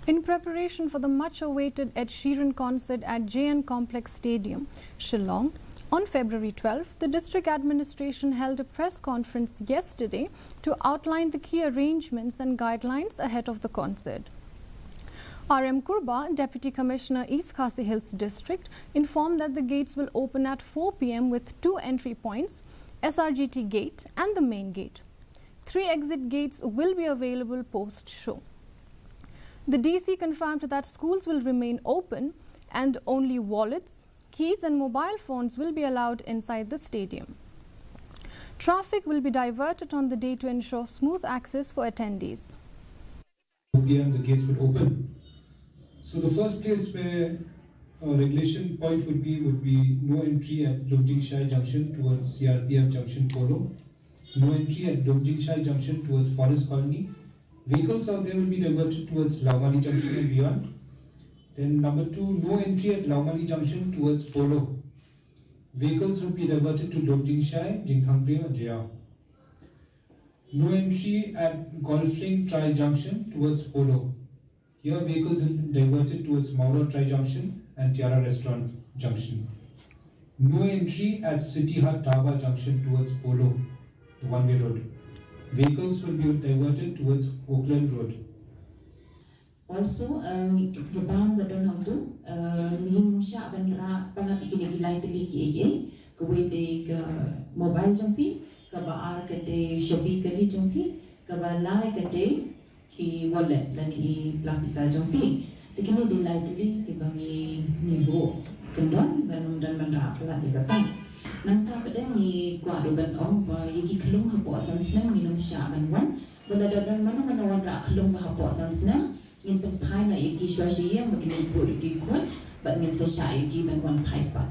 In preparation for the much-awaited Sheeran concert at JN Complex Stadium, Shillong, on February 12, the district administration held a press conference yesterday to outline the key arrangements and guidelines ahead of the concert. RM Kurba, Deputy Commissioner, East Khasi Hills District, informed that the gates will open at 4 p.m. with 2 entry points, SRGT gate and the main gate. 3 exit gates will be available post-show. The DC confirmed that schools will remain open and only wallets, keys and mobile phones will be allowed inside the stadium. Traffic will be diverted on the day to ensure smooth access for attendees. 4 p.m. the gates would open. So the first place where regulation point would be no entry at Lomjingshai Junction towards CRPF Junction Polo, no entry at Lomjingshai Junction towards Forest Colony. Vehicles out there will be diverted towards Laumali Junction and beyond. Then number 2, no entry at Laumali Junction towards Polo. Vehicles will be diverted to Lomjingshai, Jingthangprim and Jaya. No entry at Golfling Tri Junction towards Polo. Here vehicles will be diverted towards Mauro Tri Junction and Tiara Restaurant Junction. No entry at City Hut Dhaba Junction towards Polo, the one-way road. Vehicles will be diverted towards Oakland Road. Also, gabang gadon hamdu nim sha bandra pangat ikini gilai teli ki kawede ka mobile jampi ka baar kade shobi kali jampi ka balai kade ki wallet lani I lapisa jampi tekini dilai teli ki bangi nibo kendon ganum dan bandra pala digatan nanta pedang ni kuadu ban om pa yigi kelung hapo asan senang minum sha banwan bala dan mana wan ra kelung hapo asan senang in pen pai na yigi shwa shi yang begini bu di kuat but min sa sha yigi ban wan pai pat